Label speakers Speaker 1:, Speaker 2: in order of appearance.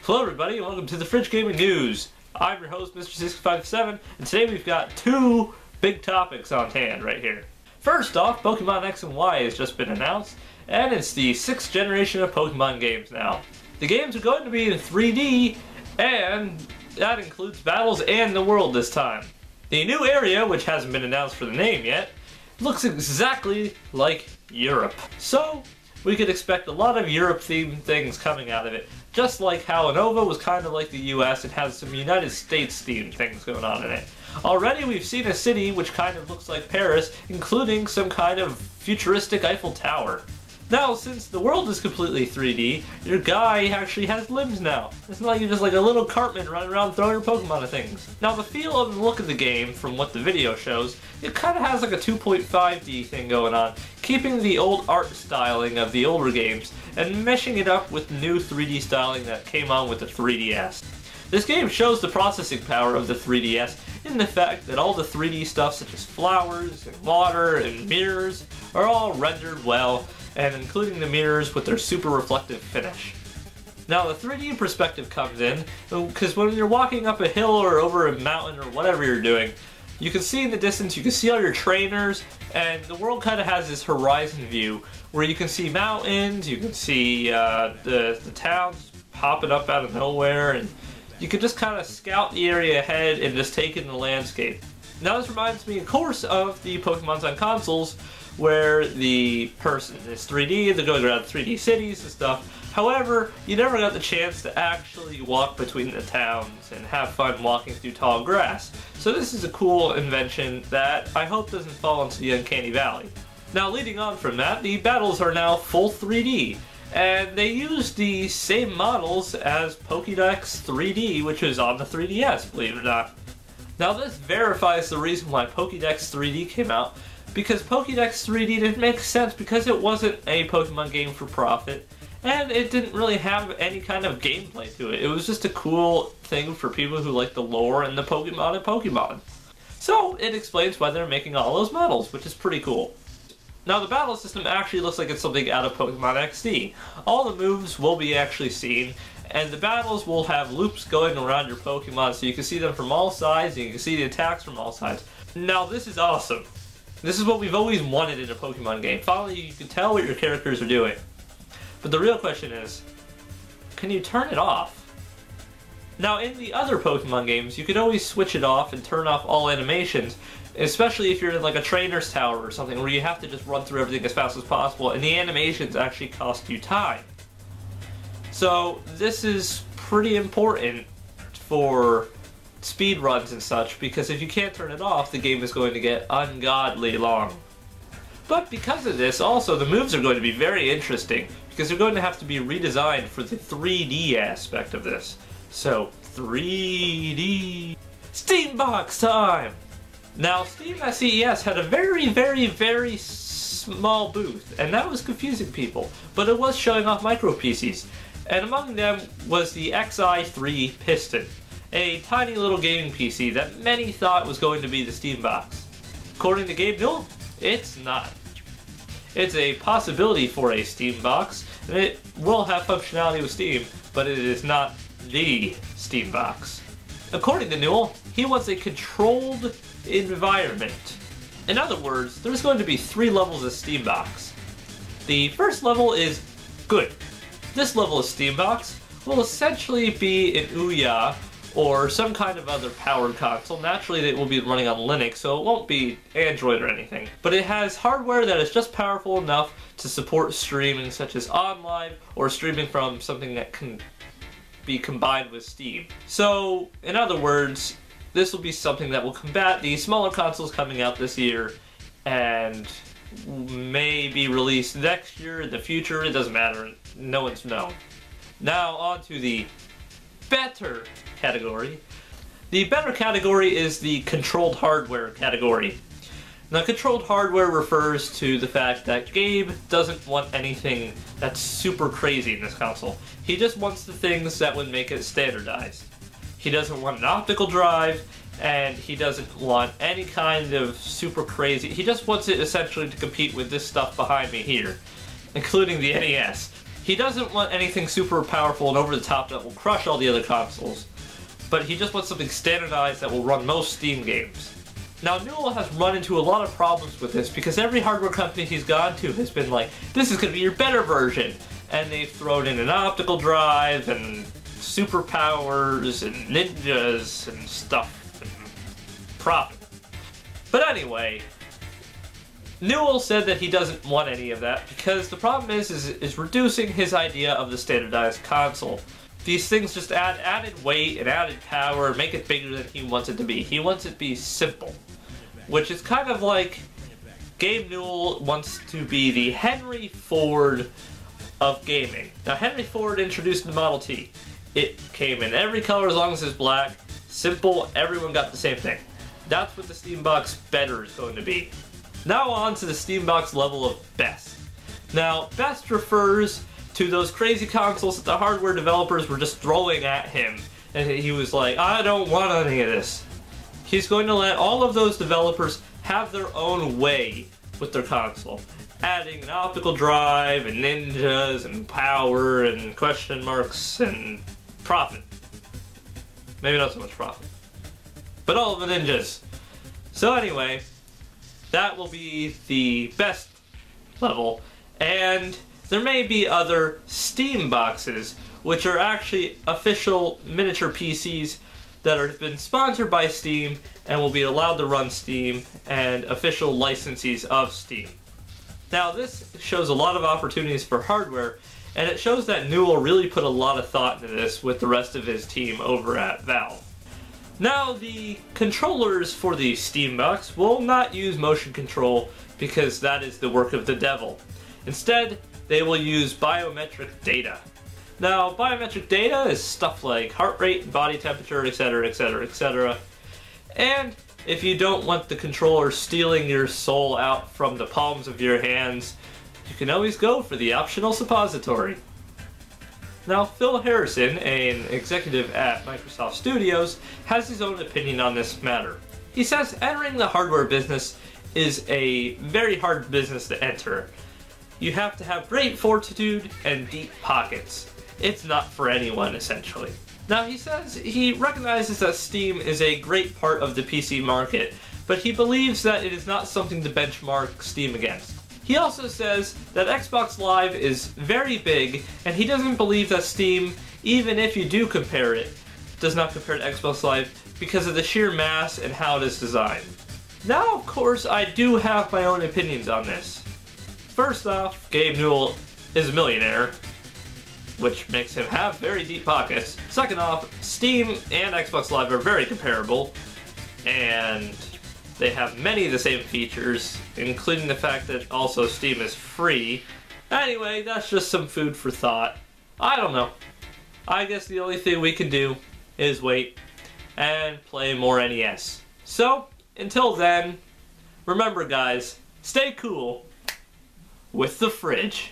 Speaker 1: Hello everybody and welcome to the Fridge Gaming News. I'm your host Mr. 657 and today we've got two big topics on hand right here. First off, Pokemon X and Y has just been announced and it's the 6th generation of Pokemon games now. The games are going to be in 3D and that includes battles and the world this time. The new area, which hasn't been announced for the name yet, looks exactly like Europe. So we could expect a lot of Europe-themed things coming out of it, just like how Unova was kind of like the US and has some United States-themed things going on in it. Already we've seen a city which kind of looks like Paris, including some kind of futuristic Eiffel Tower. Now, since the world is completely 3D, your guy actually has limbs now. It's not like you're just like a little Cartman running around throwing your Pokemon at things. Now, the feel and look of the game, from what the video shows, it kind of has like a 2.5D thing going on, keeping the old art styling of the older games and meshing it up with new 3D styling that came on with the 3DS. This game shows the processing power of the 3DS in the fact that all the 3D stuff such as flowers and water and mirrors are all rendered well, and including the mirrors with their super reflective finish. Now the 3D perspective comes in because when you're walking up a hill or over a mountain or whatever you're doing, you can see in the distance, you can see all your trainers, and the world kind of has this horizon view where you can see mountains, you can see the towns popping up out of nowhere, and you can just kind of scout the area ahead and just take in the landscape. Now this reminds me, of course, of the Pokemons on consoles, where the person is 3D, they're going around 3D cities and stuff. However, you never got the chance to actually walk between the towns and have fun walking through tall grass. So this is a cool invention that I hope doesn't fall into the uncanny valley. Now leading on from that, the battles are now full 3D, and they use the same models as Pokédex 3D, which is on the 3DS, believe it or not. Now this verifies the reason why Pokédex 3D came out, because Pokédex 3D didn't make sense because it wasn't a Pokemon game for profit, and it didn't really have any kind of gameplay to it. It was just a cool thing for people who like the lore and the Pokemon and Pokemon. So it explains why they're making all those models, which is pretty cool. Now the battle system actually looks like it's something out of Pokemon XD. All the moves will be actually seen, and the battles will have loops going around your Pokemon so you can see them from all sides and you can see the attacks from all sides. Now this is awesome. This is what we've always wanted in a Pokemon game. Finally, you can tell what your characters are doing. But the real question is, can you turn it off? Now, in the other Pokemon games, you could always switch it off and turn off all animations, especially if you're in like a trainer's tower or something where you have to just run through everything as fast as possible, and the animations actually cost you time. So, this is pretty important for speed runs and such, because if you can't turn it off, the game is going to get ungodly long. But because of this, also the moves are going to be very interesting, because they're going to have to be redesigned for the 3D aspect of this. So, 3D Steambox time! Now, Steam at CES had a very small booth, and that was confusing people, but it was showing off micro PCs, and among them was the XI3 Piston, a tiny little gaming PC that many thought was going to be the Steam box. According to Gabe Newell, it's not. It's a possibility for a Steam box, and it will have functionality with Steam, but it is not the Steam box. According to Newell, he wants a controlled environment. In other words, there's going to be 3 levels of Steam box. The first level is good. This level of Steam box will essentially be an Ouya or some kind of other powered console. Naturally, it will be running on Linux, so it won't be Android or anything. But it has hardware that is just powerful enough to support streaming, such as OnLive, or streaming from something that can be combined with Steam. So, in other words, this will be something that will combat the smaller consoles coming out this year, and may be released next year, in the future, it doesn't matter, no one's known. Now, on to the better category. The better category is the controlled hardware category. Now, controlled hardware refers to the fact that Gabe doesn't want anything that's super crazy in this console. He just wants the things that would make it standardized. He doesn't want an optical drive, and he doesn't want any kind of super crazy. He just wants it essentially to compete with this stuff behind me here, including the NES. He doesn't want anything super powerful and over the top that will crush all the other consoles, but he just wants something standardized that will run most Steam games. Now, Newell has run into a lot of problems with this because every hardware company he's gone to has been like, this is going to be your better version. And they've thrown in an optical drive and superpowers and ninjas and stuff and profit. But anyway, Newell said that he doesn't want any of that because the problem is reducing his idea of the standardized console. These things just add added weight and added power, make it bigger than he wants it to be. He wants it to be simple, which is kind of like Gabe Newell wants to be the Henry Ford of gaming. Now, Henry Ford introduced the Model T. It came in every color as long as it's black, simple, everyone got the same thing. That's what the Steambox Better is going to be. Now on to the Steambox level of best. Now, best refers to those crazy consoles that the hardware developers were just throwing at him, and he was like, I don't want any of this. He's going to let all of those developers have their own way with their console, adding an optical drive and ninjas and power and question marks and profit. Maybe not so much profit, but all of the ninjas. So anyway, that will be the best level, and there may be other Steam boxes, which are actually official miniature PCs that have been sponsored by Steam and will be allowed to run Steam, and official licensees of Steam. Now, this shows a lot of opportunities for hardware, and it shows that Newell really put a lot of thought into this with the rest of his team over at Valve. Now, the controllers for the Steam box will not use motion control because that is the work of the devil. Instead, they will use biometric data. Now, biometric data is stuff like heart rate, body temperature, etc., etc., etc. And if you don't want the controller stealing your soul out from the palms of your hands, you can always go for the optional suppository. Now, Phil Harrison, an executive at Microsoft Studios, has his own opinion on this matter. He says entering the hardware business is a very hard business to enter. You have to have great fortitude and deep pockets. It's not for anyone, essentially. Now, he says he recognizes that Steam is a great part of the PC market, but he believes that it is not something to benchmark Steam against. He also says that Xbox Live is very big, and he doesn't believe that Steam, even if you do compare it, does not compare to Xbox Live because of the sheer mass and how it is designed. Now, of course, I do have my own opinions on this. First off, Gabe Newell is a millionaire, which makes him have very deep pockets. Second off, Steam and Xbox Live are very comparable, and they have many of the same features, including the fact that also Steam is free. Anyway, that's just some food for thought. I don't know. I guess the only thing we can do is wait and play more NES. So, until then, remember guys, stay cool with the fridge.